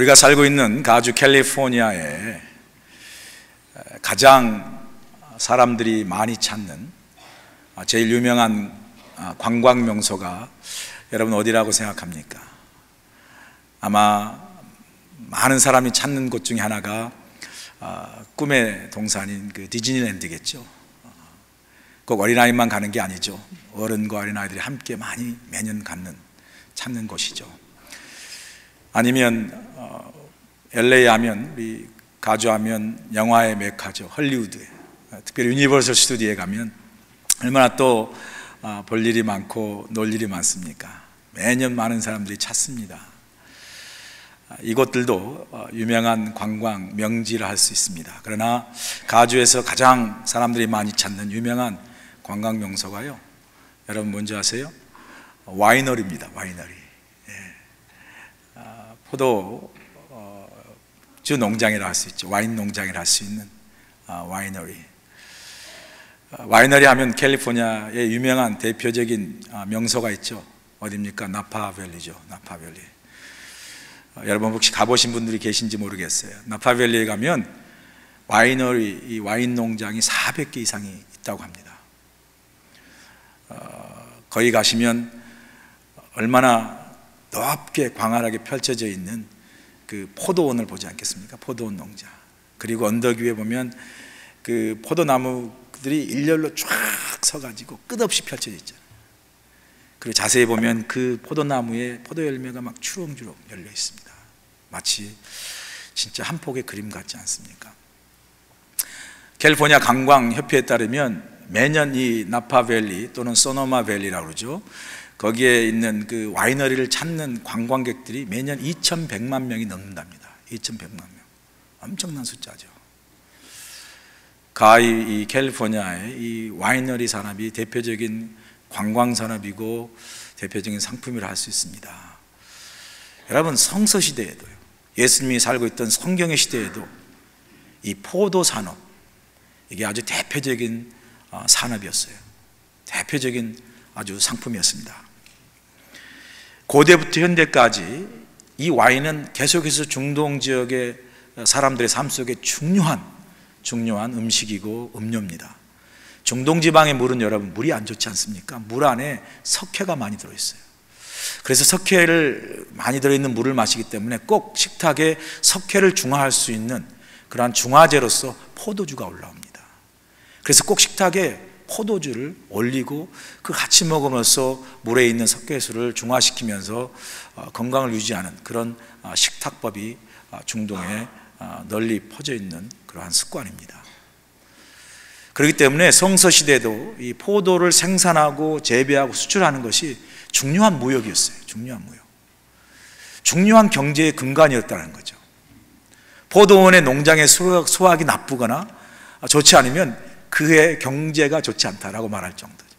우리가 살고 있는 가주 캘리포니아에 가장 사람들이 많이 찾는 제일 유명한 관광 명소가 여러분 어디라고 생각합니까? 아마 많은 사람이 찾는 곳 중에 하나가 꿈의 동산인 그 디즈니랜드겠죠. 꼭 어린아이만 가는 게 아니죠. 어른과 어린아이들이 함께 많이 매년 찾는 곳이죠. 아니면 LA 하면, 우리 가주 하면 영화의 메카죠. 헐리우드에, 특별히 유니버설 스튜디오에 가면 얼마나 또 볼 일이 많고 놀 일이 많습니까? 매년 많은 사람들이 찾습니다. 이곳들도 유명한 관광 명지라 할 수 있습니다. 그러나 가주에서 가장 사람들이 많이 찾는 유명한 관광 명소가요, 여러분 뭔지 아세요? 와이너리입니다. 와이너리. 포도주 농장이라 할 수 있죠. 와인 농장이라 할 수 있는 와이너리. 와이너리 하면 캘리포니아의 유명한 대표적인 명소가 있죠. 어디입니까? 나파밸리죠. 나파밸리. 여러분 혹시 가보신 분들이 계신지 모르겠어요. 나파밸리에 가면 와이너리, 이 와인 농장이 400개 이상이 있다고 합니다. 거기 가시면 얼마나 넓게 광활하게 펼쳐져 있는 그 포도원을 보지 않겠습니까? 포도원 농장. 그리고 언덕 위에 보면 그 포도나무들이 일렬로 쫙 서가지고 끝없이 펼쳐져 있잖아요. 그리고 자세히 보면 그 포도나무에 포도 열매가 막 주렁주렁 열려 있습니다. 마치 진짜 한 폭의 그림 같지 않습니까? 캘리포니아 관광협회에 따르면 매년 이 나파밸리 또는 소노마밸리라고 그러죠. 거기에 있는 그 와이너리를 찾는 관광객들이 매년 2,100만 명이 넘는답니다. 2,100만 명. 엄청난 숫자죠. 이 캘리포니아의 이 와이너리 산업이 대표적인 관광 산업이고 대표적인 상품이라 할 수 있습니다. 여러분, 성서 시대에도요, 예수님이 살고 있던 성경의 시대에도 이 포도 산업, 이게 아주 대표적인 산업이었어요. 대표적인 아주 상품이었습니다. 고대부터 현대까지 이 와인은 계속해서 중동 지역의 사람들의 삶 속에 중요한 음식이고 음료입니다. 중동 지방의 물은 여러분 물이 안 좋지 않습니까? 물 안에 석회가 많이 들어있어요. 그래서 석회를 많이 들어있는 물을 마시기 때문에 꼭 식탁에 석회를 중화할 수 있는 그러한 중화제로서 포도주가 올라옵니다. 그래서 꼭 식탁에 포도주를 올리고 그 같이 먹으면서 물에 있는 석회수를 중화시키면서 건강을 유지하는 그런 식탁법이 중동에 널리 퍼져 있는 그러한 습관입니다. 그렇기 때문에 성서시대도 이 포도를 생산하고 재배하고 수출하는 것이 중요한 무역이었어요. 중요한 무역, 중요한 경제의 근간이었다는 거죠. 포도원의 농장의 수확이 나쁘거나 좋지 않으면 그의 경제가 좋지 않다라고 말할 정도죠.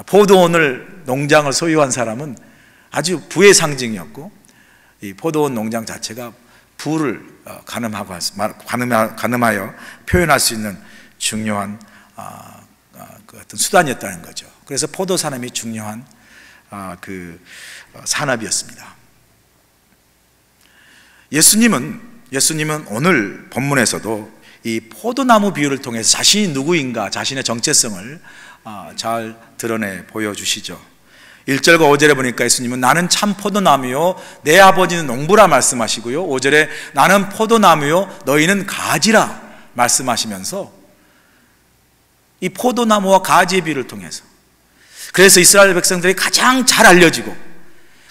포도원을 농장을 소유한 사람은 아주 부의 상징이었고, 이 포도원 농장 자체가 부를 가늠하여 표현할 수 있는 중요한 그 어떤 수단이었다는 거죠. 그래서 포도 산업이 중요한 그 산업이었습니다. 예수님은 오늘 본문에서도 이 포도나무 비유를 통해서 자신이 누구인가, 자신의 정체성을 잘 드러내 보여주시죠. 1절과 5절에 보니까 예수님은 나는 참 포도나무요 내 아버지는 농부라 말씀하시고요, 5절에 나는 포도나무요 너희는 가지라 말씀하시면서 이 포도나무와 가지의 비유를 통해서, 그래서 이스라엘 백성들이 가장 잘 알려지고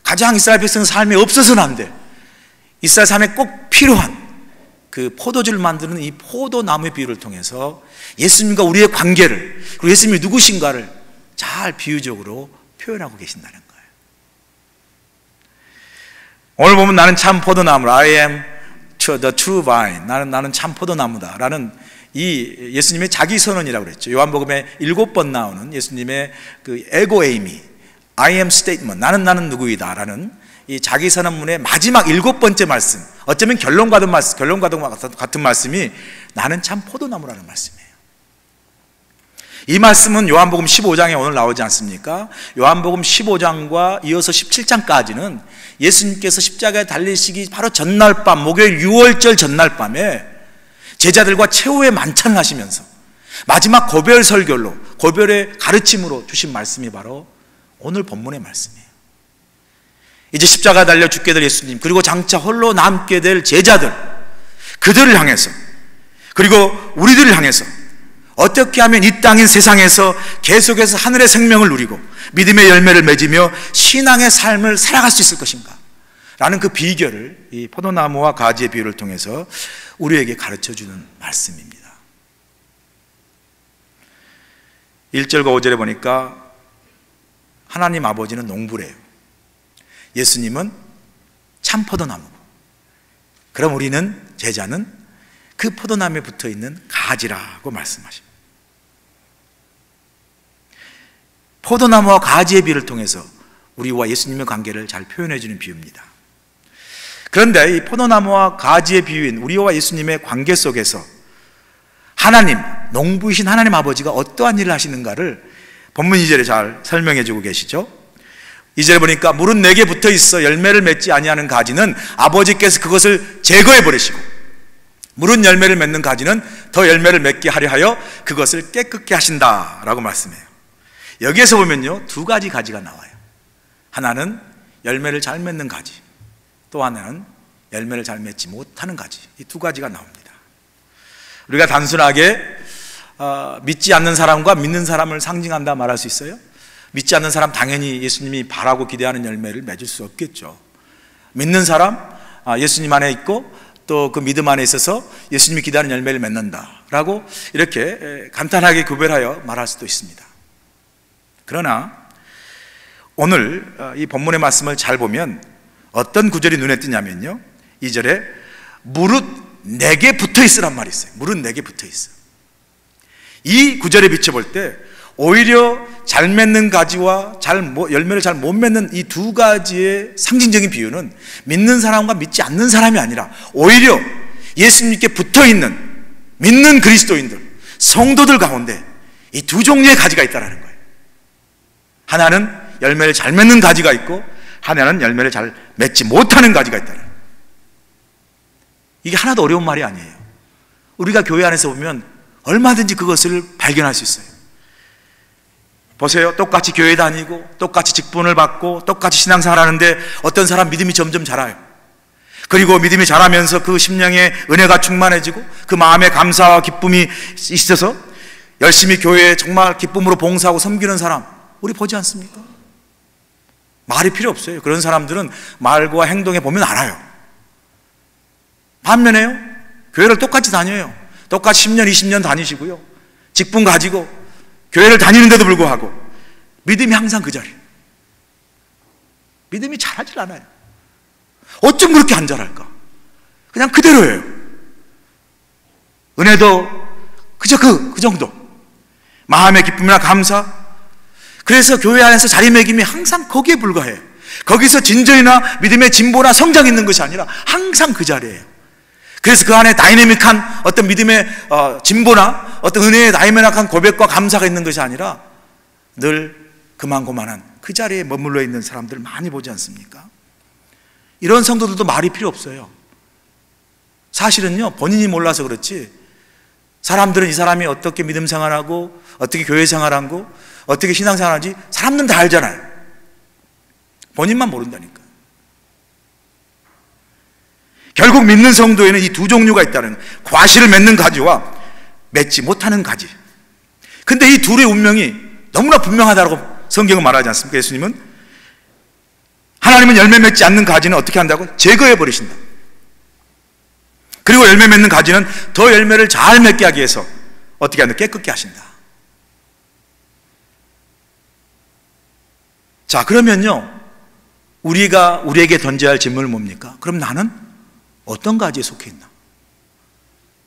가장 이스라엘 백성 삶에 없어서는 안 돼, 이스라엘 삶에 꼭 필요한 그 포도주를 만드는 이 포도나무의 비유를 통해서 예수님과 우리의 관계를, 그리고 예수님이 누구신가를 잘 비유적으로 표현하고 계신다는 거예요. 오늘 보면 나는 참 포도나무라, I am the true vine, 나는 참 포도나무다 라는 이 예수님의 자기 선언이라고 그랬죠. 요한복음에 7번 나오는 예수님의 그 에고 에이미, I am statement, 나는 누구이다 라는 이 자기 선언문의 마지막 7번째 말씀, 어쩌면 결론과 같은 말씀이 나는 참 포도나무라는 말씀이에요. 이 말씀은 요한복음 15장에 오늘 나오지 않습니까? 요한복음 15장과 이어서 17장까지는 예수님께서 십자가에 달리시기 바로 전날 밤, 목요일 6월절 전날 밤에 제자들과 최후의 만찬을 하시면서 마지막 고별 설교로, 고별의 가르침으로 주신 말씀이 바로 오늘 본문의 말씀이에요. 이제 십자가에 달려 죽게 될 예수님, 그리고 장차 홀로 남게 될 제자들, 그들을 향해서, 그리고 우리들을 향해서 어떻게 하면 이 땅인 세상에서 계속해서 하늘의 생명을 누리고 믿음의 열매를 맺으며 신앙의 삶을 살아갈 수 있을 것인가 라는 그 비결을 이 포도나무와 가지의 비유를 통해서 우리에게 가르쳐주는 말씀입니다. 1절과 5절에 보니까 하나님 아버지는 농부래요. 예수님은 참 포도나무고, 그럼 우리는, 제자는 그 포도나무에 붙어있는 가지라고 말씀하십니다. 포도나무와 가지의 비유를 통해서 우리와 예수님의 관계를 잘 표현해 주는 비유입니다. 그런데 이 포도나무와 가지의 비유인 우리와 예수님의 관계 속에서 하나님, 농부이신 하나님 아버지가 어떠한 일을 하시는가를 본문 2절에 잘 설명해 주고 계시죠. 2절에 보니까 물은 내게 붙어 있어 열매를 맺지 아니하는 가지는 아버지께서 그것을 제거해 버리시고 물은 열매를 맺는 가지는 더 열매를 맺게 하려 하여 그것을 깨끗게 하신다라고 말씀해요. 여기에서 보면요, 두 가지 가지가 나와요. 하나는 열매를 잘 맺는 가지, 또 하나는 열매를 잘 맺지 못하는 가지. 이 두 가지가 나옵니다. 우리가 단순하게 믿지 않는 사람과 믿는 사람을 상징한다 말할 수 있어요? 믿지 않는 사람 당연히 예수님이 바라고 기대하는 열매를 맺을 수 없겠죠. 믿는 사람, 예수님 안에 있고 또 그 믿음 안에 있어서 예수님이 기대하는 열매를 맺는다라고 이렇게 간단하게 구별하여 말할 수도 있습니다. 그러나 오늘 이 본문의 말씀을 잘 보면 어떤 구절이 눈에 띄냐면요, 2절에 무릇 내게 붙어 있으란 말이 있어요. 무릇 내게 붙어 있어. 이 구절에 비춰볼 때 오히려 잘 맺는 가지와 열매를 잘 못 맺는 이 두 가지의 상징적인 비유는 믿는 사람과 믿지 않는 사람이 아니라 오히려 예수님께 붙어있는 믿는 그리스도인들, 성도들 가운데 이 두 종류의 가지가 있다는 거예요. 하나는 열매를 잘 맺는 가지가 있고 하나는 열매를 잘 맺지 못하는 가지가 있다는 거예요. 이게 하나도 어려운 말이 아니에요. 우리가 교회 안에서 보면 얼마든지 그것을 발견할 수 있어요. 보세요. 똑같이 교회 다니고 똑같이 직분을 받고 똑같이 신앙생활 하는데 어떤 사람 믿음이 점점 자라요. 그리고 믿음이 자라면서 그 심령에 은혜가 충만해지고 그 마음에 감사와 기쁨이 있어서 열심히 교회에 정말 기쁨으로 봉사하고 섬기는 사람 우리 보지 않습니까? 말이 필요 없어요. 그런 사람들은 말과 행동에 보면 알아요. 반면에요, 교회를 똑같이 다녀요. 똑같이 10년 20년 다니시고요, 직분 가지고 교회를 다니는데도 불구하고 믿음이 항상 그 자리에, 믿음이 자라질 않아요. 어쩜 그렇게 안 자랄까? 그냥 그대로예요. 은혜도 그저 그 정도, 마음의 기쁨이나 감사, 그래서 교회 안에서 자리매김이 항상 거기에 불과해요. 거기서 진전이나 믿음의 진보나 성장이 있는 것이 아니라 항상 그 자리예요. 그래서 그 안에 다이내믹한 어떤 믿음의 진보나 어떤 은혜의 다이내믹한 고백과 감사가 있는 것이 아니라 늘 그만고만한 그 자리에 머물러 있는 사람들 많이 보지 않습니까? 이런 성도들도 말이 필요 없어요. 사실은요, 본인이 몰라서 그렇지 사람들은 이 사람이 어떻게 믿음 생활하고 어떻게 교회 생활하고 어떻게 신앙 생활하지 사람들은 다 알잖아요. 본인만 모른다니까. 결국 믿는 성도에는 이 두 종류가 있다는 거예요. 과실을 맺는 가지와 맺지 못하는 가지. 근데 이 둘의 운명이 너무나 분명하다고 성경은 말하지 않습니까? 예수님은 하나님은 열매 맺지 않는 가지는 어떻게 한다고? 제거해 버리신다. 그리고 열매 맺는 가지는 더 열매를 잘 맺게 하기 위해서 어떻게 한다? 깨끗게 하신다. 자, 그러면요, 우리에게 던져야 할 질문은 뭡니까? 그럼 나는 어떤 가지에 속해 있나?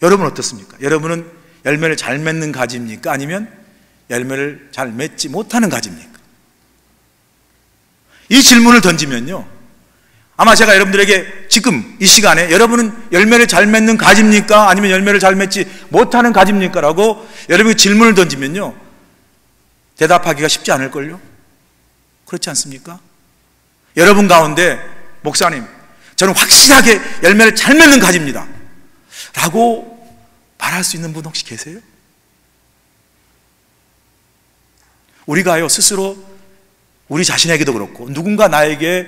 여러분 어떻습니까? 여러분은 열매를 잘 맺는 가지입니까? 아니면 열매를 잘 맺지 못하는 가지입니까? 이 질문을 던지면요, 아마 제가 여러분들에게 지금 이 시간에 여러분은 열매를 잘 맺는 가지입니까? 아니면 열매를 잘 맺지 못하는 가지입니까? 라고 여러분이 질문을 던지면요, 대답하기가 쉽지 않을걸요? 그렇지 않습니까? 여러분 가운데 목사님, 저는 확실하게 열매를 잘 맺는 가지입니다 라고 말할 수 있는 분 혹시 계세요? 우리가요 스스로 우리 자신에게도 그렇고 누군가 나에게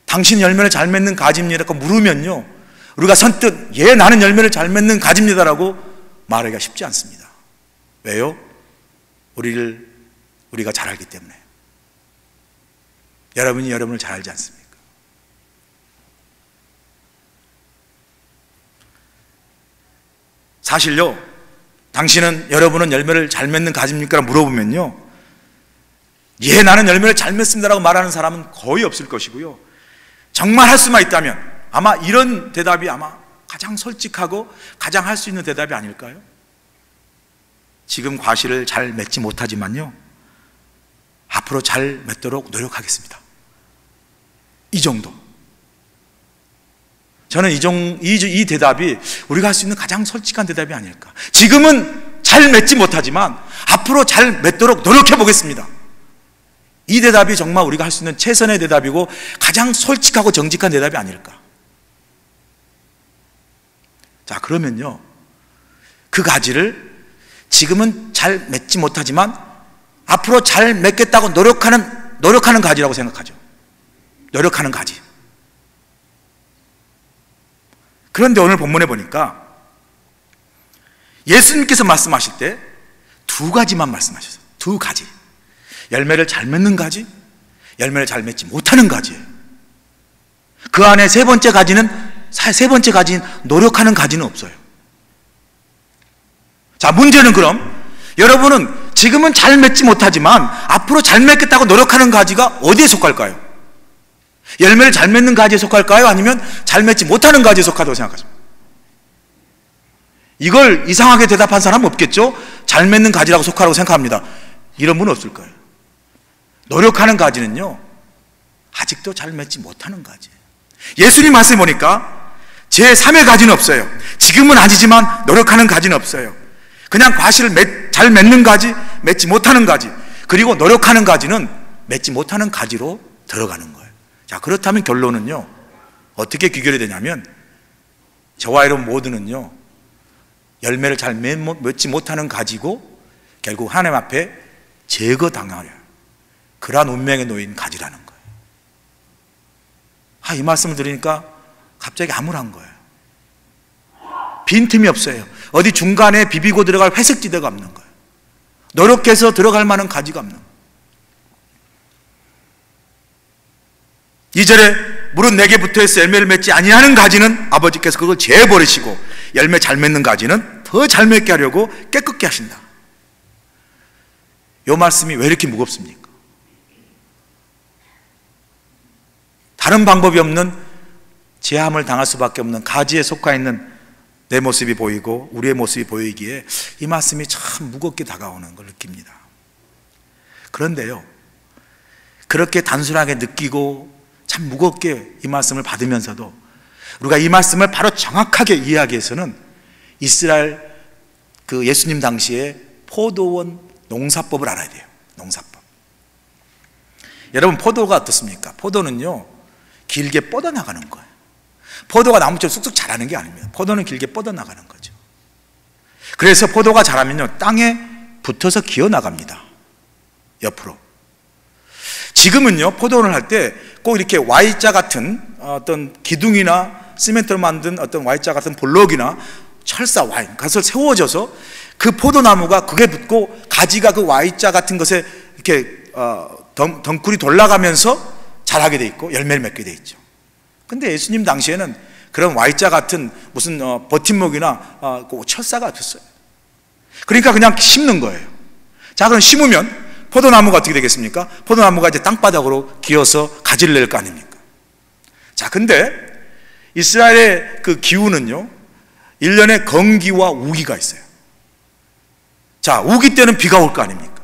당신 열매를 잘 맺는 가지입니다라고 물으면요, 우리가 선뜻 예 나는 열매를 잘 맺는 가지입니다라고 말하기가 쉽지 않습니다. 왜요? 우리가 잘 알기 때문에. 여러분이 여러분을 잘 알지 않습니까? 사실요, 여러분은 열매를 잘 맺는 가지입니까? 라고 물어보면요, 예 나는 열매를 잘 맺습니다라고 말하는 사람은 거의 없을 것이고요, 정말 할 수만 있다면 아마 이런 대답이 아마 가장 솔직하고 가장 할 수 있는 대답이 아닐까요? 지금 과실을 잘 맺지 못하지만요, 앞으로 잘 맺도록 노력하겠습니다. 이 정도. 저는 이 대답이 우리가 할 수 있는 가장 솔직한 대답이 아닐까. 지금은 잘 맺지 못하지만 앞으로 잘 맺도록 노력해 보겠습니다. 이 대답이 정말 우리가 할 수 있는 최선의 대답이고 가장 솔직하고 정직한 대답이 아닐까. 자, 그러면요, 그 가지를 지금은 잘 맺지 못하지만 앞으로 잘 맺겠다고 노력하는 가지라고 생각하죠. 노력하는 가지. 그런데 오늘 본문에 보니까 예수님께서 말씀하실 때 두 가지만 말씀하셨어요. 두 가지. 열매를 잘 맺는 가지, 열매를 잘 맺지 못하는 가지예요. 그 안에 세 번째 가지는 노력하는 가지는 없어요. 자, 문제는 그럼 여러분은 지금은 잘 맺지 못하지만 앞으로 잘 맺겠다고 노력하는 가지가 어디에 속할까요? 열매를 잘 맺는 가지에 속할까요? 아니면 잘 맺지 못하는 가지에 속하다고 생각하십니까? 이걸 이상하게 대답한 사람은 없겠죠? 잘 맺는 가지라고 속하라고 생각합니다. 이런 분은 없을 거예요. 노력하는 가지는요, 아직도 잘 맺지 못하는 가지예요. 예수님 말씀해 보니까 제3의 가지는 없어요. 지금은 아니지만 노력하는 가지는 없어요. 그냥 과실을 잘 맺는 가지, 맺지 못하는 가지, 그리고 노력하는 가지는 맺지 못하는 가지로 들어가는 거예요. 자, 그렇다면 결론은요, 어떻게 귀결이 되냐면, 저와 여러분 모두는요, 열매를 잘 맺지 못하는 가지고 결국 하나님 앞에 제거당하려 그러한 운명에 놓인 가지라는 거예요. 이 말씀을 들으니까 갑자기 암울한 거예요. 빈틈이 없어요. 어디 중간에 비비고 들어갈 회색지대가 없는 거예요. 노력해서 들어갈 만한 가지가 없는 거예요. 2절에 물은 내게 붙어있어 열매를 맺지 아니하는 가지는 아버지께서 그걸 제어버리시고 열매 잘 맺는 가지는 더 잘 맺게 하려고 깨끗게 하신다. 이 말씀이 왜 이렇게 무겁습니까? 다른 방법이 없는, 제함을 당할 수밖에 없는 가지에 속하 있는 내 모습이 보이고 우리의 모습이 보이기에 이 말씀이 참 무겁게 다가오는 걸 느낍니다. 그런데요, 그렇게 단순하게 느끼고 참 무겁게 이 말씀을 받으면서도 우리가 이 말씀을 바로 정확하게 이해하기 위해서는 이스라엘 그 예수님 당시에 포도원 농사법을 알아야 돼요. 농사법. 여러분, 포도가 어떻습니까? 포도는요, 길게 뻗어나가는 거예요. 포도가 나무처럼 쑥쑥 자라는 게 아닙니다. 포도는 길게 뻗어나가는 거죠. 그래서 포도가 자라면요, 땅에 붙어서 기어나갑니다. 옆으로. 지금은요, 포도원을 할 때 꼭 이렇게 Y자 같은 어떤 기둥이나 시멘트로 만든 어떤 Y자 같은 블록이나 철사 Y, 그것을 세워져서 그 포도나무가 그게 붙고 가지가 그 Y자 같은 것에 이렇게 덩굴이 돌아가면서 자라게 돼 있고 열매를 맺게 돼 있죠. 근데 예수님 당시에는 그런 Y자 같은 무슨 버팀목이나 철사가 없었어요. 그러니까 그냥 심는 거예요. 자, 그럼 심으면 포도나무가 어떻게 되겠습니까? 포도나무가 이제 땅바닥으로 기어서 가지를 낼 거 아닙니까? 자, 근데 이스라엘의 그 기후는요, 1년에 건기와 우기가 있어요. 자, 우기 때는 비가 올 거 아닙니까?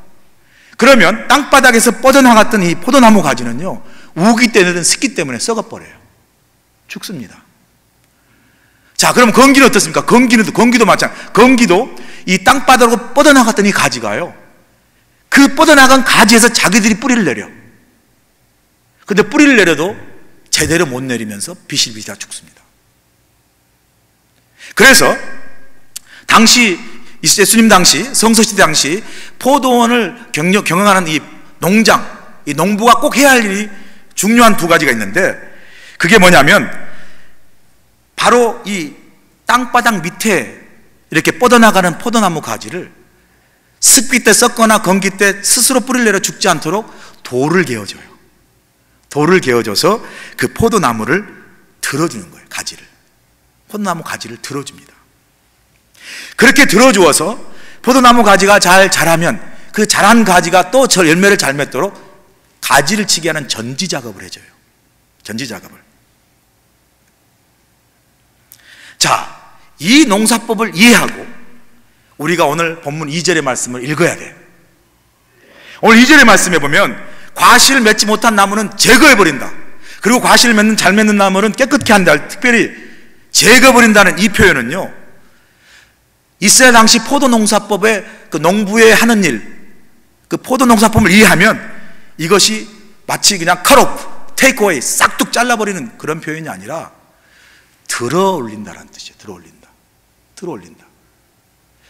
그러면 땅바닥에서 뻗어나갔던 이 포도나무 가지는요, 우기 때는 습기 때문에 썩어버려요. 죽습니다. 자, 그럼 건기는 어떻습니까? 건기도 마찬가지. 건기도 이 땅바닥으로 뻗어나갔던 이 가지가요, 그 뻗어나간 가지에서 자기들이 뿌리를 내려. 근데 뿌리를 내려도 제대로 못 내리면서 비실비실하게 죽습니다. 그래서 당시 예수님 당시 성서시대 당시 포도원을 경영하는 이 농장, 이 농부가 꼭 해야 할 일이 중요한 두 가지가 있는데, 그게 뭐냐면 바로 이 땅바닥 밑에 이렇게 뻗어나가는 포도나무 가지를 습기 때 썩거나 건기 때 스스로 뿌리를 내려 죽지 않도록 돌을 개어줘요. 돌을 개어줘서 그 포도나무를 들어주는 거예요. 가지를, 포도나무 가지를 들어줍니다. 그렇게 들어주어서 포도나무 가지가 잘 자라면 그 자란 가지가 또 열매를 잘 맺도록 가지를 치게 하는 전지 작업을 해줘요. 전지 작업을. 자, 이 농사법을 이해하고 우리가 오늘 본문 2절의 말씀을 읽어야 돼요. 오늘 2절의 말씀에 보면 과실을 맺지 못한 나무는 제거해버린다. 그리고 과실을 잘 맺는 나무는 깨끗게 한다. 특별히 제거해버린다는 이 표현은요, 이스라엘 당시 포도농사법의 그 농부의 하는 일, 그 포도농사법을 이해하면 이것이 마치 그냥 cut off, take away, 싹둑 잘라버리는 그런 표현이 아니라 들어 올린다라는 뜻이에요. 들어 올린다. 들어 올린다.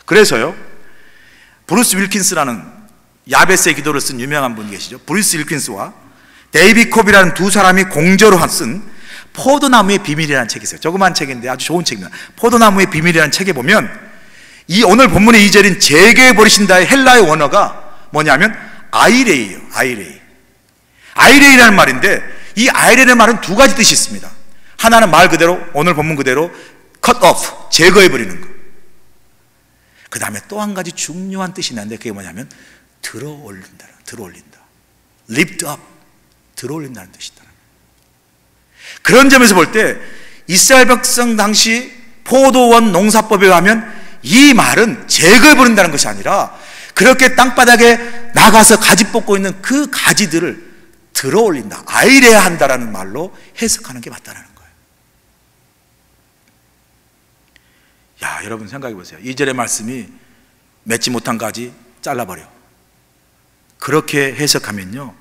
그래서요, 브루스 윌킨스라는 야베스의 기도를 쓴 유명한 분 계시죠. 브루스 윌킨스와 데이비 콥이라는 두 사람이 공저로 쓴 포도나무의 비밀이라는 책이 있어요. 조그만 책인데 아주 좋은 책입니다. 포도나무의 비밀이라는 책에 보면 이 오늘 본문의 2절인 제거해버리신다의 헬라의 원어가 뭐냐면 아이레이예요. 아이레이. 아이레이라는 말인데, 이 아이레이라는 말은 두 가지 뜻이 있습니다. 하나는 말 그대로, 오늘 본문 그대로 cut off, 제거해버리는 것. 그 다음에 또 한 가지 중요한 뜻이 있는데 그게 뭐냐면 들어 올린다. 들어 올린다. lift up, 들어 올린다는 뜻이 있다. 그런 점에서 볼 때 이스라엘 백성 당시 포도원 농사법에 의하면 이 말은 제거해버린다는 것이 아니라 그렇게 땅바닥에 나가서 가지 뽑고 있는 그 가지들을 들어 올린다, 아이래야 한다라는 말로 해석하는 게 맞다라는 거예요. 야, 여러분 생각해 보세요. 2절의 말씀이 맺지 못한 가지 잘라버려. 그렇게 해석하면요,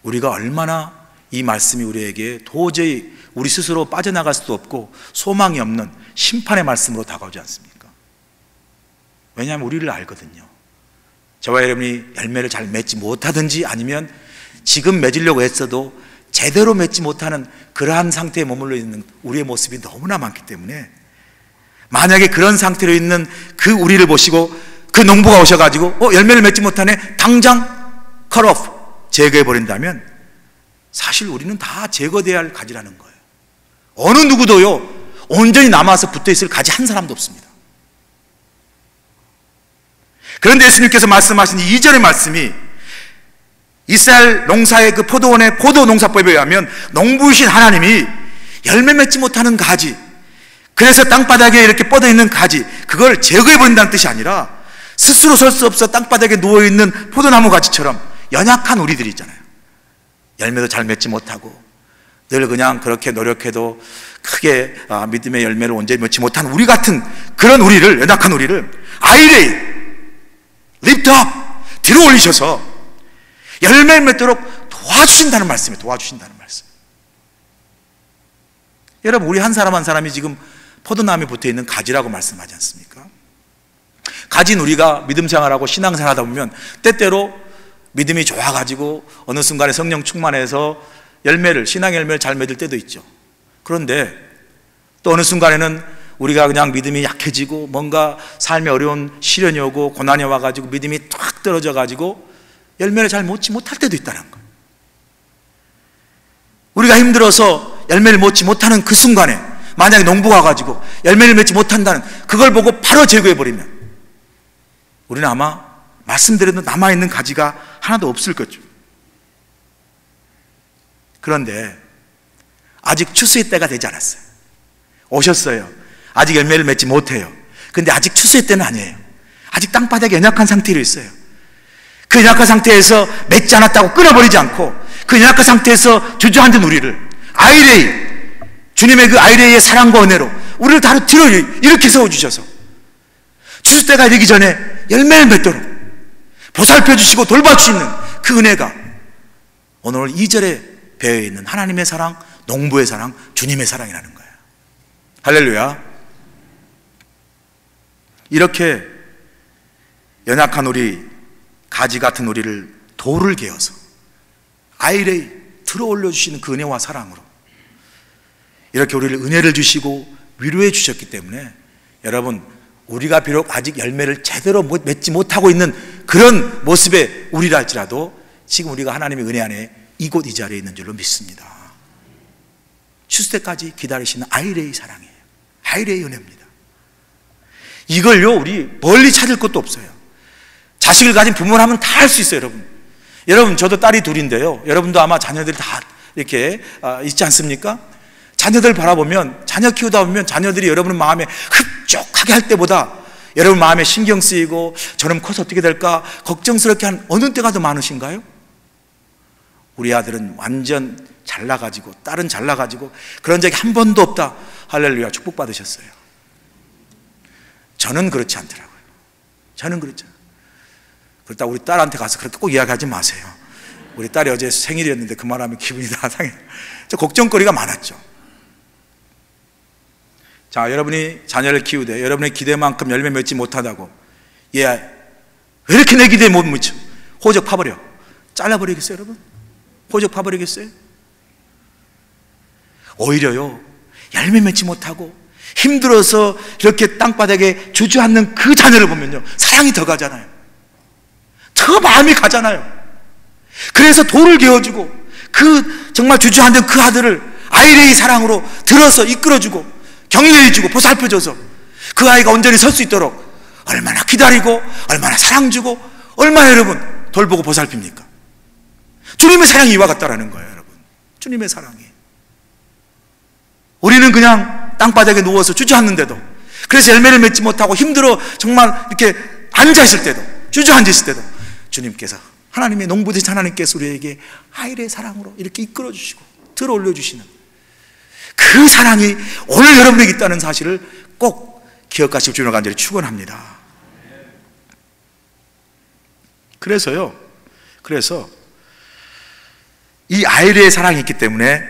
우리가 얼마나 이 말씀이 우리에게 도저히 우리 스스로 빠져나갈 수도 없고 소망이 없는 심판의 말씀으로 다가오지 않습니까? 왜냐하면 우리를 알거든요. 저와 여러분이 열매를 잘 맺지 못하든지 아니면 지금 맺으려고 했어도 제대로 맺지 못하는 그러한 상태에 머물러 있는 우리의 모습이 너무나 많기 때문에, 만약에 그런 상태로 있는 그 우리를 보시고 그 농부가 오셔가지고 열매를 맺지 못하네, 당장 cut off, 제거해버린다면 사실 우리는 다 제거돼야 할 가지라는 거예요. 어느 누구도요 온전히 남아서 붙어있을 가지 한 사람도 없습니다. 그런데 예수님께서 말씀하신 2절의 말씀이 이스라엘 농사의 그 포도원의 포도 농사법에 의하면 농부이신 하나님이 열매 맺지 못하는 가지, 그래서 땅바닥에 이렇게 뻗어 있는 가지, 그걸 제거해버린다는 뜻이 아니라 스스로 설 수 없어 땅바닥에 누워있는 포도나무 가지처럼 연약한 우리들이 있잖아요. 열매도 잘 맺지 못하고 늘 그냥 그렇게 노력해도 크게 믿음의 열매를 온전히 맺지 못한 우리 같은 그런 우리를, 연약한 우리를 아이레이, lift up, 들어 올리셔서 열매를 맺도록 도와주신다는 말씀이에요. 도와주신다는 말씀. 여러분, 우리 한 사람 한 사람이 지금 포도나무에 붙어있는 가지라고 말씀하지 않습니까? 가진 우리가 믿음 생활하고 신앙생활 하다 보면 때때로 믿음이 좋아가지고 어느 순간에 성령 충만해서 열매를, 신앙 열매를 잘 맺을 때도 있죠. 그런데 또 어느 순간에는 우리가 그냥 믿음이 약해지고 뭔가 삶에 어려운 시련이 오고 고난이 와가지고 믿음이 탁 떨어져가지고 열매를 잘 맺지 못할 때도 있다는 거예요. 우리가 힘들어서 열매를 맺지 못하는 그 순간에 만약에 농부가 와가지고 열매를 맺지 못한다는 그걸 보고 바로 제거해버리면 우리는 아마 말씀드려도 남아있는 가지가 하나도 없을 거죠. 그런데 아직 추수의 때가 되지 않았어요. 오셨어요. 아직 열매를 맺지 못해요. 근데 아직 추수의 때는 아니에요. 아직 땅바닥에 연약한 상태로 있어요. 그 연약한 상태에서 맺지 않았다고 끊어버리지 않고 그 연약한 상태에서 주저앉은 우리를 아이레이, 주님의 그 아이레이의 사랑과 은혜로 우리를 다루 뒤로 이렇게 세워주셔서 추수 때가 되기 전에 열매를 맺도록, 보살펴 주시고 돌봐 주시는 그 은혜가 오늘 2절에 배어 있는 하나님의 사랑, 농부의 사랑, 주님의 사랑이라는 거예요. 할렐루야. 이렇게 연약한 우리, 가지 같은 우리를 돌을 개어서 아이레이 들어 올려주시는 그 은혜와 사랑으로 이렇게 우리를 은혜를 주시고 위로해 주셨기 때문에 여러분, 우리가 비록 아직 열매를 제대로 맺지 못하고 있는 그런 모습의 우리랄지라도 지금 우리가 하나님의 은혜 안에 이곳 이 자리에 있는 줄로 믿습니다. 추수 때까지 기다리시는 아이레이 사랑이에요. 아이레이 은혜입니다. 이걸요, 우리 멀리 찾을 것도 없어요. 자식을 가진 부모라면 다 할 수 있어요, 여러분. 여러분, 저도 딸이 둘인데요. 여러분도 아마 자녀들이 다 이렇게 있지 않습니까? 자녀들 바라보면, 자녀 키우다 보면 자녀들이 여러분 마음에 흡족하게 할 때보다 여러분 마음에 신경 쓰이고 저놈 커서 어떻게 될까 걱정스럽게 한 어느 때가 더 많으신가요? 우리 아들은 완전 잘나가지고 딸은 잘나가지고 그런 적이 한 번도 없다. 할렐루야, 축복받으셨어요. 저는 그렇지 않더라고요. 저는 그렇죠. 그렇다고 우리 딸한테 가서 그렇게 꼭 이야기하지 마세요. 우리 딸이 어제 생일이었는데 그 말하면 기분이 다 상해요. 저 걱정거리가 많았죠. 자, 여러분이 자녀를 키우되 여러분의 기대만큼 열매 맺지 못하다고 얘 왜 이렇게 내 기대에 못 묻혀? 호적 파버려. 잘라버리겠어요, 여러분? 호적 파버리겠어요? 오히려요, 열매 맺지 못하고 힘들어서 이렇게 땅바닥에 주저앉는 그 자녀를 보면요, 사랑이 더 가잖아요. 더 마음이 가잖아요. 그래서 돌을 개어주고 그 정말 주저앉은 그 아들을 아이레이 사랑으로 들어서 이끌어주고 격려해주고 보살펴줘서 그 아이가 온전히 설 수 있도록 얼마나 기다리고 얼마나 사랑 주고 얼마나 여러분 돌보고 보살핍니까? 주님의 사랑이 이와 같다라는 거예요, 여러분. 주님의 사랑이. 우리는 그냥 땅바닥에 누워서 주저앉는데도, 그래서 열매를 맺지 못하고 힘들어 정말 이렇게 앉아있을 때도, 주저앉아있을 때도 주님께서, 하나님의 농부 되신 하나님께서 우리에게 아이의 사랑으로 이렇게 이끌어주시고 들어 올려주시는 그 사랑이 오늘 여러분에게 있다는 사실을 꼭 기억하시고 주님을 간절히 축원합니다. 그래서 이 아이의 사랑이 있기 때문에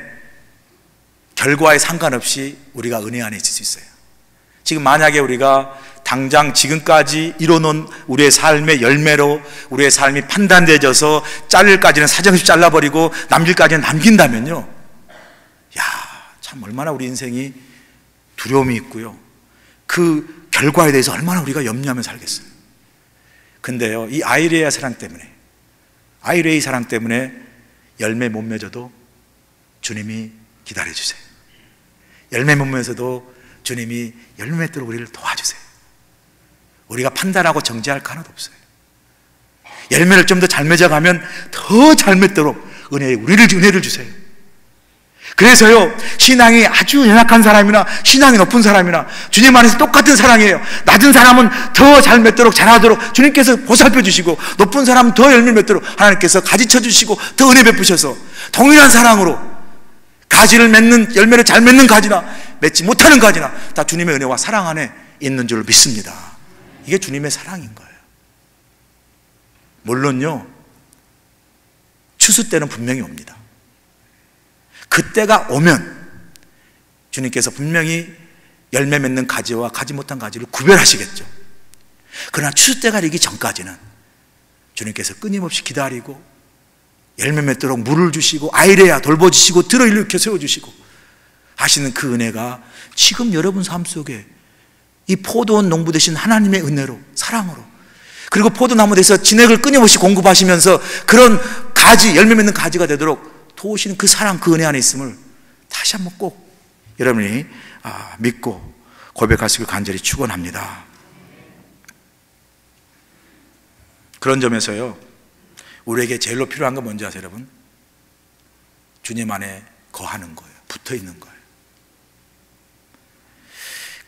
결과에 상관없이 우리가 은혜 안에 있을 수 있어요. 지금 만약에 우리가 당장 지금까지 이뤄놓은 우리의 삶의 열매로 우리의 삶이 판단되어져서 자를까지는 사정없이 잘라버리고 남길까지는 남긴다면요, 야, 참 얼마나 우리 인생이 두려움이 있고요, 그 결과에 대해서 얼마나 우리가 염려하며 살겠어요. 근데요, 이 아이레의 사랑 때문에 열매 못 맺어도 주님이 기다려주세요. 열매 못 맺어도 주님이 열매 맺도록 우리를 도와주세요. 우리가 판단하고 정죄할 거 하나도 없어요. 열매를 좀 더 잘 맺어가면 더 잘 맺도록 은혜를 주세요. 그래서요, 신앙이 아주 연약한 사람이나 신앙이 높은 사람이나 주님 안에서 똑같은 사랑이에요. 낮은 사람은 더 잘 맺도록 잘하도록 주님께서 보살펴 주시고, 높은 사람은 더 열매 맺도록 하나님께서 가지쳐 주시고 더 은혜 베푸셔서 동일한 사랑으로 가지를 맺는, 열매를 잘 맺는 가지나 맺지 못하는 가지나 다 주님의 은혜와 사랑 안에 있는 줄 믿습니다. 이게 주님의 사랑인 거예요. 물론요, 추수 때는 분명히 옵니다. 그때가 오면 주님께서 분명히 열매 맺는 가지와 가지 못한 가지를 구별하시겠죠. 그러나 추수 때가 되기 전까지는 주님께서 끊임없이 기다리고 열매 맺도록 물을 주시고 아이레야 돌보주시고 들어 일으켜 세워주시고 하시는 그 은혜가 지금 여러분 삶 속에 이 포도원 농부 되신 하나님의 은혜로, 사랑으로, 그리고 포도나무 대해서 진액을 끊임없이 공급하시면서 그런 가지, 열매 맺는 가지가 되도록 도우시는 그 사랑, 그 은혜 안에 있음을 다시 한번 꼭 여러분이 믿고 고백하시길 간절히 축원합니다. 그런 점에서요, 우리에게 제일로 필요한 건 뭔지 아세요, 여러분? 주님 안에 거하는 거예요. 붙어 있는 거예요.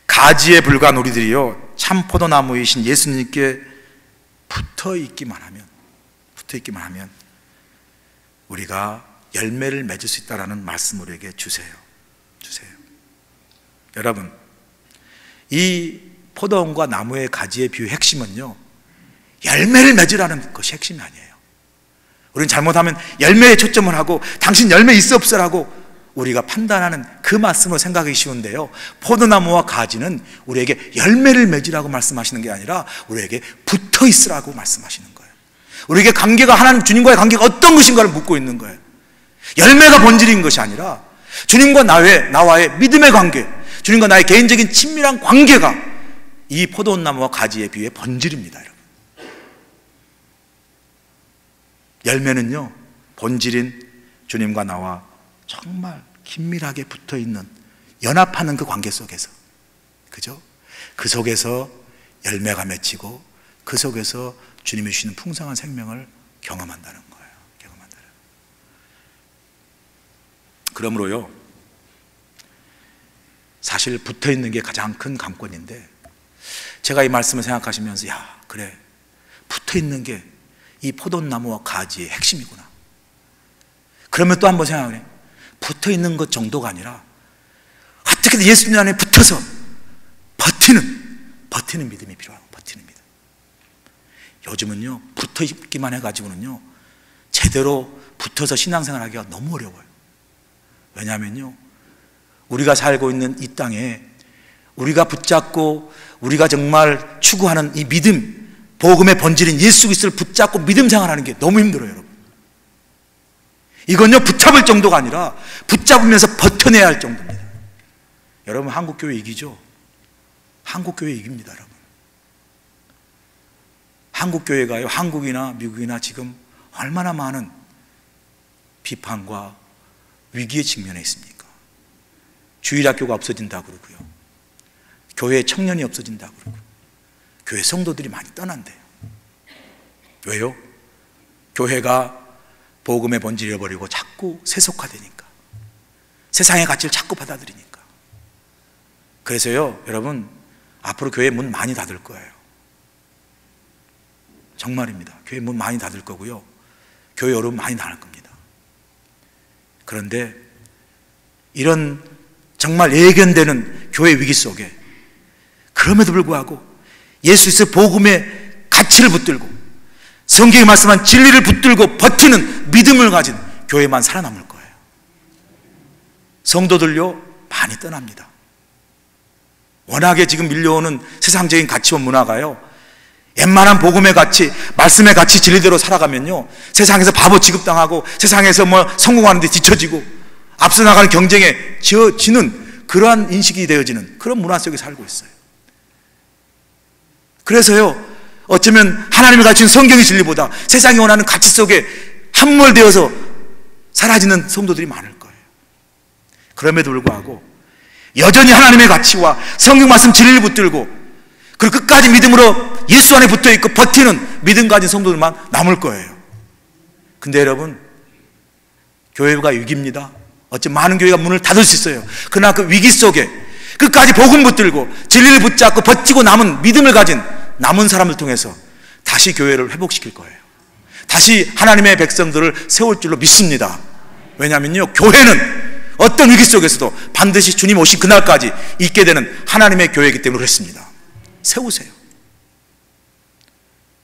가지에 불과한 우리들이요, 참 포도나무이신 예수님께 붙어 있기만 하면 우리가 열매를 맺을 수 있다는 말씀을 우리에게 주세요. 여러분, 이 포도원과 나무의 가지의 비유 핵심은요, 열매를 맺으라는 것이 핵심이 아니에요. 우리는 잘못하면 열매에 초점을 하고 당신 열매 있어 없어라고 우리가 판단하는 그 말씀으로 생각하기 쉬운데요, 포도나무와 가지는 우리에게 열매를 맺으라고 말씀하시는 게 아니라 우리에게 붙어 있으라고 말씀하시는 거예요. 우리에게 관계가, 하나님 주님과의 관계가 어떤 것인가를 묻고 있는 거예요. 열매가 본질인 것이 아니라 주님과 나와의 믿음의 관계, 주님과 나의 개인적인 친밀한 관계가 이 포도나무와 가지에 비해 본질입니다. 여러분, 열매는요, 본질인 주님과 나와 정말 긴밀하게 붙어있는, 연합하는 그 관계 속에서, 그죠? 그 속에서 열매가 맺히고 그 속에서 주님이 주시는 풍성한 생명을 경험한다는 거예요. 경험한다는. 그러므로요, 사실 붙어있는 게 가장 큰 관건인데, 제가 이 말씀을 생각하시면서 야, 그래, 붙어있는 게 이 포도나무와 가지의 핵심이구나. 그러면 또 한번 생각해, 붙어있는 것 정도가 아니라 어떻게든 예수님 안에 붙어서 버티는 믿음이 필요하고, 버티는 믿음. 요즘은요, 붙어있기만 해가지고는요, 제대로 붙어서 신앙생활 하기가 너무 어려워요. 왜냐하면요, 우리가 살고 있는 이 땅에 우리가 붙잡고 우리가 정말 추구하는 이 믿음, 복음의 본질인 예수 그리스도를 붙잡고 믿음 생활하는 게 너무 힘들어요, 여러분. 이건요, 붙잡을 정도가 아니라 붙잡으면서 버텨내야 할 정도입니다. 여러분, 한국교회 이기죠? 한국교회 이깁니다, 여러분. 한국교회가요, 한국이나 미국이나 지금 얼마나 많은 비판과 위기에 직면해 있습니까? 주일학교가 없어진다 그러고요, 교회 청년이 없어진다 그러고, 교회 성도들이 많이 떠난대요. 왜요? 교회가 복음의 본질을 잃어버리고 자꾸 세속화되니까, 세상의 가치를 자꾸 받아들이니까. 그래서요, 여러분, 앞으로 교회 문 많이 닫을 거예요. 정말입니다. 교회 문 많이 닫을 거고요, 교회 여러분 많이 나갈 겁니다. 그런데 이런 정말 예견되는 교회 위기 속에, 그럼에도 불구하고 예수 그리스도의 복음의 가치를 붙들고 성경에 말씀한 진리를 붙들고 버티는 믿음을 가진 교회만 살아남을 거예요. 성도들요, 많이 떠납니다. 워낙에 지금 밀려오는 세상적인 가치와 문화가요, 웬만한 복음의 가치, 말씀의 가치, 진리대로 살아가면요, 세상에서 바보 취급당하고 세상에서 성공하는 데 뒤처지고 앞서 나가는 경쟁에 지는 그러한 인식이 되어지는 그런 문화 속에 살고 있어요. 그래서요, 어쩌면 하나님이 가르치는 성경의 진리보다 세상이 원하는 가치 속에 함몰되어서 사라지는 성도들이 많을 거예요. 그럼에도 불구하고 여전히 하나님의 가치와 성경 말씀 진리를 붙들고 그리고 끝까지 믿음으로 예수 안에 붙어있고 버티는 믿음 가진 성도들만 남을 거예요. 근데 여러분, 교회가 위기입니다. 어쩌면 많은 교회가 문을 닫을 수 있어요. 그러나 그 위기 속에 끝까지 복음 붙들고 진리를 붙잡고 버티고 남은 믿음을 가진 남은 사람을 통해서 다시 교회를 회복시킬 거예요. 다시 하나님의 백성들을 세울 줄로 믿습니다. 왜냐하면요, 교회는 어떤 위기 속에서도 반드시 주님 오신 그날까지 있게 되는 하나님의 교회이기 때문에 그렇습니다. 세우세요.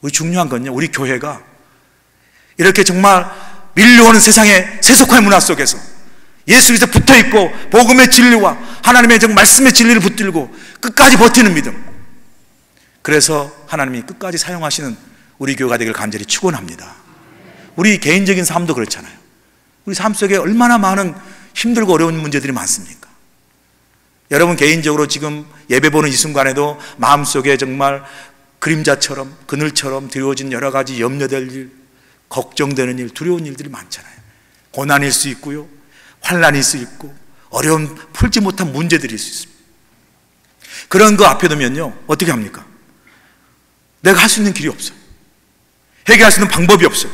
우리 중요한 건요, 우리 교회가 이렇게 정말 밀려오는 세상의 세속화의 문화 속에서 예수 그리스도 붙어있고 복음의 진리와 하나님의 말씀의 진리를 붙들고 끝까지 버티는 믿음, 그래서 하나님이 끝까지 사용하시는 우리 교회가 되기를 간절히 축원합니다. 우리 개인적인 삶도 그렇잖아요. 우리 삶 속에 얼마나 많은 힘들고 어려운 문제들이 많습니까? 여러분, 개인적으로 지금 예배 보는 이 순간에도 마음속에 정말 그림자처럼 그늘처럼 드리워진 여러 가지 염려될 일, 걱정되는 일, 두려운 일들이 많잖아요. 고난일 수 있고요, 환난일 수 있고, 어려운 풀지 못한 문제들일 수 있습니다. 그런 거 앞에 두면요, 어떻게 합니까? 내가 할 수 있는 길이 없어요. 해결할 수 있는 방법이 없어요.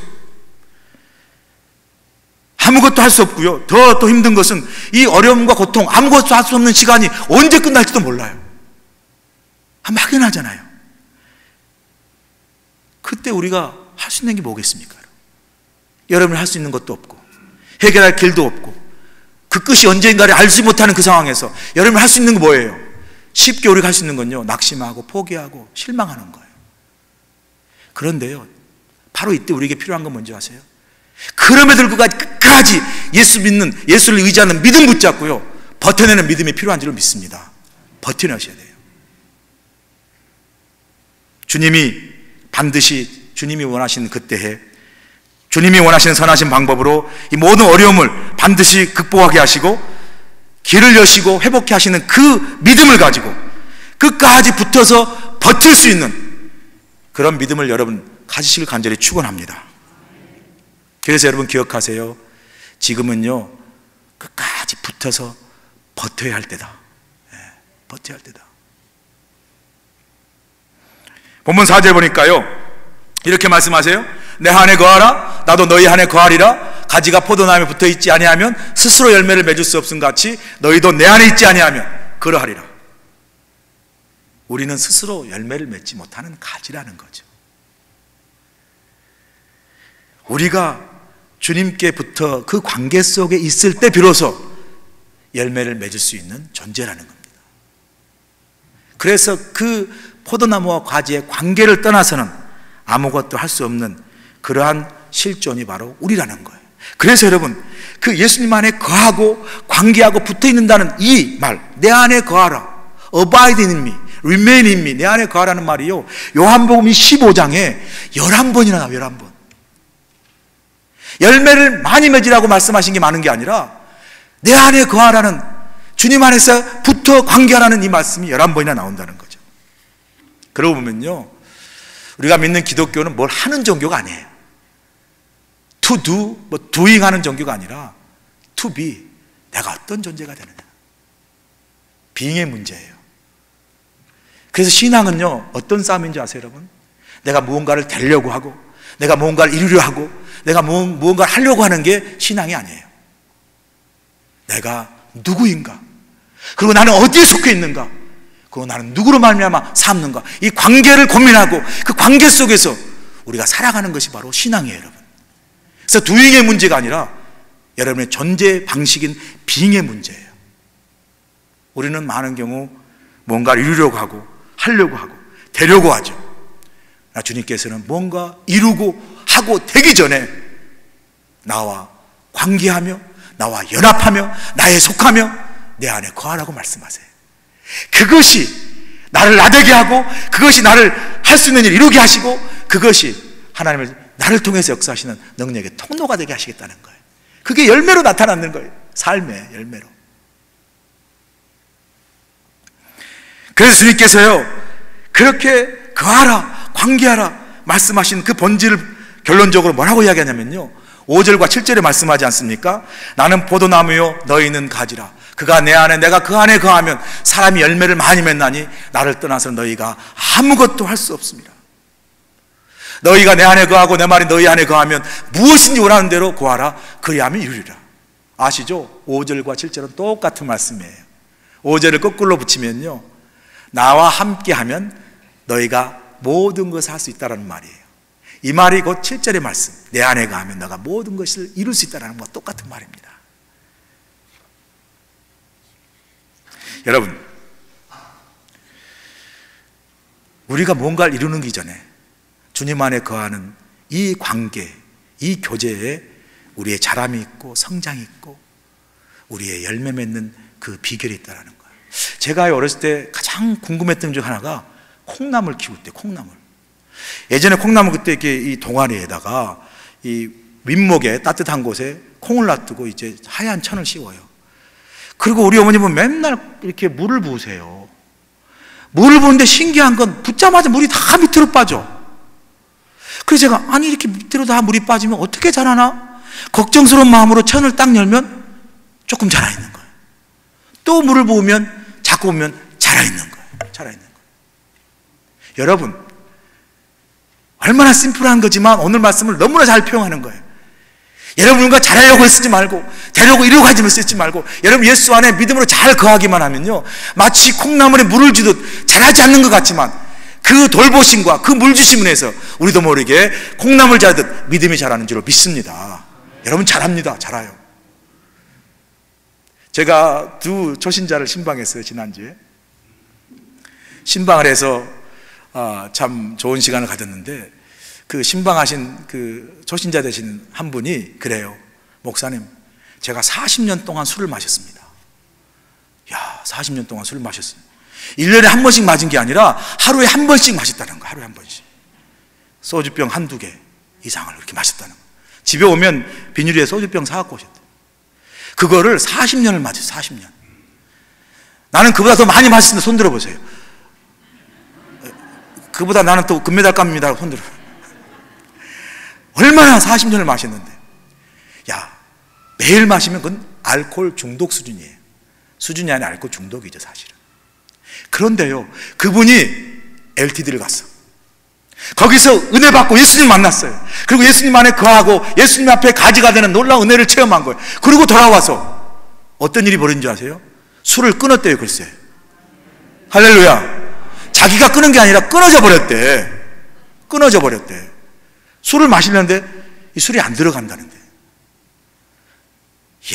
아무것도 할 수 없고요, 더 힘든 것은 이 어려움과 고통, 아무것도 할 수 없는 시간이 언제 끝날지도 몰라요. 막연하잖아요. 그때 우리가 할 수 있는 게 뭐겠습니까? 여러분이 할 수 있는 것도 없고 해결할 길도 없고 그 끝이 언젠가를 알지 못하는 그 상황에서 여러분이 할 수 있는 게 뭐예요? 쉽게 우리가 할 수 있는 건요, 낙심하고 포기하고 실망하는 거예요. 그런데요, 바로 이때 우리에게 필요한 건 뭔지 아세요? 그럼에도 불구하고 끝까지 예수를 의지하는 믿음 붙잡고요, 버텨내는 믿음이 필요한 줄을 믿습니다. 버텨내셔야 돼요. 주님이 반드시 주님이 원하시는 그때에 주님이 원하시는 선하신 방법으로 이 모든 어려움을 반드시 극복하게 하시고 길을 여시고 회복해 하시는 그 믿음을 가지고 끝까지 붙어서 버틸 수 있는 그런 믿음을 여러분 가지시길 간절히 축원합니다. 그래서 여러분 기억하세요. 지금은요, 끝까지 붙어서 버텨야 할 때다. 버텨야 할 때다. 본문 4절 보니까요, 이렇게 말씀하세요. 내 안에 거하라, 나도 너희 안에 거하리라. 가지가 포도나무에 붙어 있지 아니하면 스스로 열매를 맺을 수 없음 같이 너희도 내 안에 있지 아니하면 그러하리라. 우리는 스스로 열매를 맺지 못하는 가지라는 거죠. 우리가 주님께 붙어 그 관계 속에 있을 때 비로소 열매를 맺을 수 있는 존재라는 겁니다. 그래서 그 포도나무와 가지의 관계를 떠나서는 아무것도 할 수 없는 그러한 실존이 바로 우리라는 거예요. 그래서 여러분, 그 예수님 안에 거하고 관계하고 붙어 있는다는 이 말, 내 안에 거하라, abide in me, remain in me, 내 안에 거하라는 말이요, 요한복음 15장에 11번이나 나와요. 11번. 열매를 많이 맺으라고 말씀하신 게 많은 게 아니라 내 안에 거하라는, 주님 안에서 붙어 관계하라는 이 말씀이 11번이나 나온다는 거죠. 그러고 보면요, 우리가 믿는 기독교는 뭘 하는 종교가 아니에요. to do, doing 하는 종교가 아니라 to be, 내가 어떤 존재가 되느냐, being의 문제예요. 그래서 신앙은요, 어떤 싸움인지 아세요 여러분? 내가 무언가를 되려고 하고 내가 무언가를 이루려 하고 내가 무언가를 하려고 하는 게 신앙이 아니에요. 내가 누구인가, 그리고 나는 어디에 속해 있는가, 그리고 나는 누구로 말미암아 삶는가, 이 관계를 고민하고 그 관계 속에서 우리가 살아가는 것이 바로 신앙이에요 여러분. 그래서 doing의 문제가 아니라 여러분의 존재 방식인 being의 문제예요. 우리는 많은 경우 뭔가를 이루려고 하고 하려고 하고 되려고 하죠. 주님께서는 뭔가 이루고 하고 되기 전에 나와 관계하며 나와 연합하며 나에 속하며 내 안에 거하라고 말씀하세요. 그것이 나를 나되게 하고 그것이 나를 할 수 있는 일을 이루게 하시고 그것이 하나님을 나를 통해서 역사하시는 능력의 통로가 되게 하시겠다는 거예요. 그게 열매로 나타나는 거예요. 삶의 열매로. 그래서 주님께서요, 그렇게 거하라, 관계하라 말씀하신 그 본질을 결론적으로 뭐라고 이야기하냐면요, 5절과 7절에 말씀하지 않습니까? 나는 포도나무요 너희는 가지라. 그가 내 안에 내가 그 안에 거하면 사람이 열매를 많이 맺나니 나를 떠나서 너희가 아무것도 할 수 없습니다. 너희가 내 안에 거하고 내 말이 너희 안에 거하면 무엇인지 원하는 대로 구하라. 그리하면 이루리라. 아시죠? 5절과 7절은 똑같은 말씀이에요. 5절을 거꾸로 붙이면요, 나와 함께하면 너희가 모든 것을 할 수 있다는 말이에요. 이 말이 곧 7절의 말씀, 내 안에 거하면 너가 모든 것을 이룰 수 있다는 것과 똑같은 말입니다. 여러분, 우리가 뭔가를 이루기 전에 주님 안에 거하는 이 관계, 이 교제에 우리의 자람이 있고 성장이 있고 우리의 열매 맺는 그 비결이 있다는 거예요. 제가 어렸을 때 가장 궁금했던 중 하나가 콩나물 키울 때, 콩나물. 예전에 콩나물 그때 이렇게 이 동아리에다가 이 윗목에 따뜻한 곳에 콩을 놔두고 이제 하얀 천을 씌워요. 그리고 우리 어머님은 맨날 이렇게 물을 부으세요. 물을 부는데 신기한 건 붓자마자 물이 다 밑으로 빠져. 그래서 제가 아니 이렇게 밑으로 다 물이 빠지면 어떻게 자라나? 걱정스러운 마음으로 천을 딱 열면 조금 자라있는 거예요. 또 물을 부으면 자꾸 보면 자라있는 거예요. 자라있는 거예요. 여러분, 얼마나 심플한 거지만 오늘 말씀을 너무나 잘 표현하는 거예요. 여러분 뭔가 잘하려고 쓰지 말고 되려고 이러고 하지 쓰지 말고 여러분 예수 안에 믿음으로 잘 거하기만 하면요, 마치 콩나물에 물을 주듯 자라지 않는 것 같지만 그 돌보심과 그 물 주심을 해서 우리도 모르게 콩나물 자라듯 믿음이 자라는 줄로 믿습니다. 여러분 잘합니다. 잘해요. 제가 두 초신자를 신방했어요. 지난주에 신방을 해서 참 좋은 시간을 가졌는데 그 신방하신 그 초신자 되신 한 분이 그래요. 목사님, 제가 40년 동안 술을 마셨습니다. 야, 40년 동안 술을 마셨어요. 1년에 한 번씩 마신 게 아니라 하루에 한 번씩 마셨다는 거예요. 하루에 한 번씩. 소주병 한두 개 이상을 이렇게 마셨다는 거예요. 집에 오면 비닐에 소주병 사갖고 오셨대요. 그거를 40년을 마셨어요. 40년. 나는 그보다 더 많이 마셨는데 손 들어보세요. 그보다 나는 또 금메달감입니다. 손 들어. 얼마나 40년을 마셨는데. 야, 매일 마시면 그건 알코올 중독 수준이에요. 수준이 아니라 알코올 중독이죠, 사실은. 그런데요, 그분이 LTD를 갔어. 거기서 은혜 받고 예수님 만났어요. 그리고 예수님 안에 거하고 예수님 앞에 가지가 되는 놀라운 은혜를 체험한 거예요. 그리고 돌아와서 어떤 일이 벌어진 줄 아세요? 술을 끊었대요. 글쎄, 할렐루야. 자기가 끊은 게 아니라 끊어져 버렸대. 끊어져 버렸대. 술을 마시려는데 이 술이 안 들어간다는데.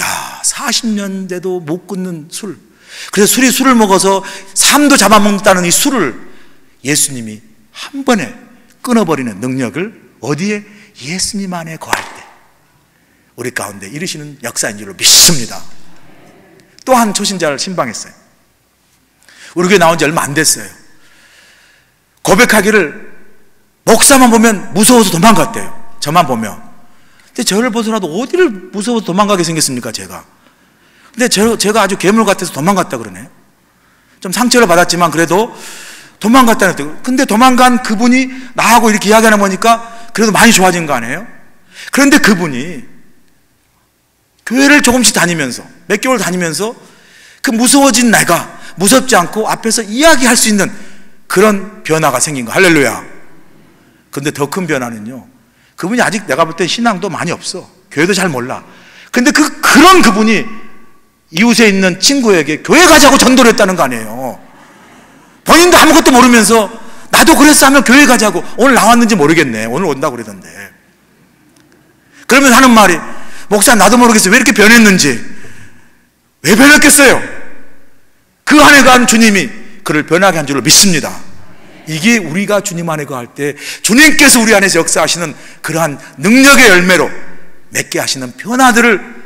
야, 40년대도 못 끊는 술. 그래서 술을 먹어서 삶도 잡아먹는다는 이 술을 예수님이 한 번에 끊어버리는 능력을 어디에? 예수님 안에 거할 때 우리 가운데 이루시는 역사인 줄로 믿습니다. 또 한 초신자를 신방했어요. 우리 교회 나온 지 얼마 안 됐어요. 고백하기를 목사만 보면 무서워서 도망갔대요. 저만 보면. 근데 저를 보더라도 어디를 무서워서 도망가게 생겼습니까, 제가? 근데 제가 아주 괴물 같아서 도망갔다 그러네요. 좀 상처를 받았지만 그래도 도망갔다는 뜻. 근데 도망간 그분이 나하고 이렇게 이야기하는 거니까 그래도 많이 좋아진 거 아니에요? 그런데 그분이 교회를 조금씩 다니면서 몇 개월 다니면서 그 무서워진 내가 무섭지 않고 앞에서 이야기할 수 있는 그런 변화가 생긴 거. 할렐루야. 근데 더 큰 변화는요, 그분이 아직 내가 볼 때 신앙도 많이 없어. 교회도 잘 몰라. 근데 그런 그분이 이웃에 있는 친구에게 교회 가자고 전도를 했다는 거 아니에요. 본인도 아무것도 모르면서 나도 그랬어 하면 교회 가자고. 오늘 나왔는지 모르겠네. 오늘 온다고 그러던데. 그러면 하는 말이, 목사 나도 모르겠어요. 왜 이렇게 변했는지. 왜 변했겠어요? 그 안에 간 주님이 그를 변하게 한 줄로 믿습니다. 이게 우리가 주님 안에 거할 때 주님께서 우리 안에서 역사하시는 그러한 능력의 열매로 맺게 하시는 변화들을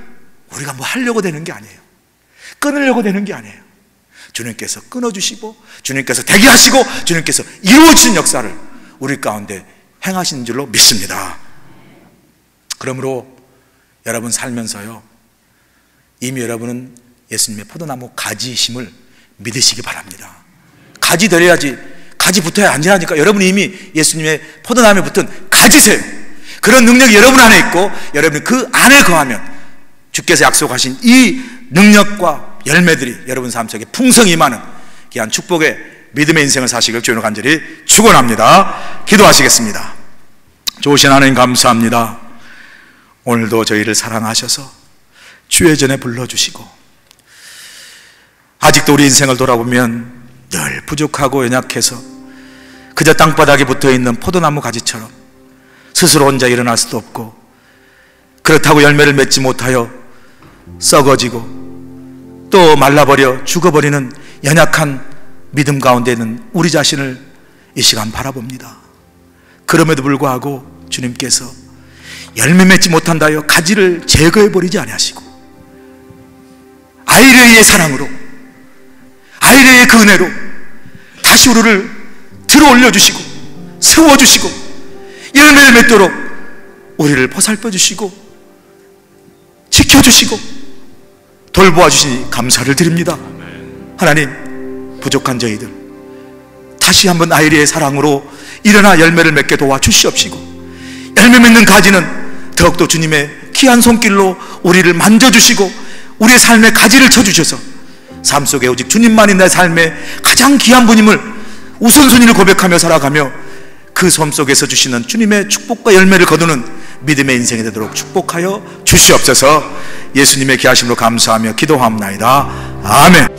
우리가 뭐 하려고 되는 게 아니에요. 끊으려고 되는 게 아니에요. 주님께서 끊어주시고 주님께서 되게 하시고 주님께서 이루어지는 역사를 우리 가운데 행하신 줄로 믿습니다. 그러므로 여러분 살면서요, 이미 여러분은 예수님의 포도나무 가지심을 믿으시기 바랍니다. 가지 되려야지. 가지 붙어야 안전하니까 여러분이 이미 예수님의 포도나무에 붙은 가지세요. 그런 능력이 여러분 안에 있고 여러분이 그 안에 거하면 주께서 약속하신 이 능력과 열매들이 여러분 삶 속에 풍성히 임하는 귀한 축복의 믿음의 인생을 사시길 주님으로 간절히 축원합니다. 기도하시겠습니다. 좋으신 하나님 감사합니다. 오늘도 저희를 사랑하셔서 주의 전에 불러주시고 아직도 우리 인생을 돌아보면 늘 부족하고 연약해서 그저 땅바닥에 붙어있는 포도나무 가지처럼 스스로 혼자 일어날 수도 없고 그렇다고 열매를 맺지 못하여 썩어지고 또 말라버려 죽어버리는 연약한 믿음 가운데 있는 우리 자신을 이 시간 바라봅니다. 그럼에도 불구하고 주님께서 열매 맺지 못한다여 가지를 제거해버리지 아니하시고 아이레의 사랑으로 아이레의 그 은혜로 다시 우리를 들어 올려주시고 세워주시고 열매를 맺도록 우리를 보살펴 주시고 지켜주시고 돌보아 주시니 감사를 드립니다. 하나님, 부족한 저희들 다시 한번 아이레의 사랑으로 일어나 열매를 맺게 도와주시옵시고 열매 맺는 가지는 더욱더 주님의 귀한 손길로 우리를 만져주시고 우리의 삶에 가지를 쳐주셔서 삶 속에 오직 주님만이 내 삶의 가장 귀한 분임을 우선순위를 고백하며 살아가며 그 삶 속에서 주시는 주님의 축복과 열매를 거두는 믿음의 인생이 되도록 축복하여 주시옵소서. 예수님의 귀하심으로 감사하며 기도합나이다. 아멘.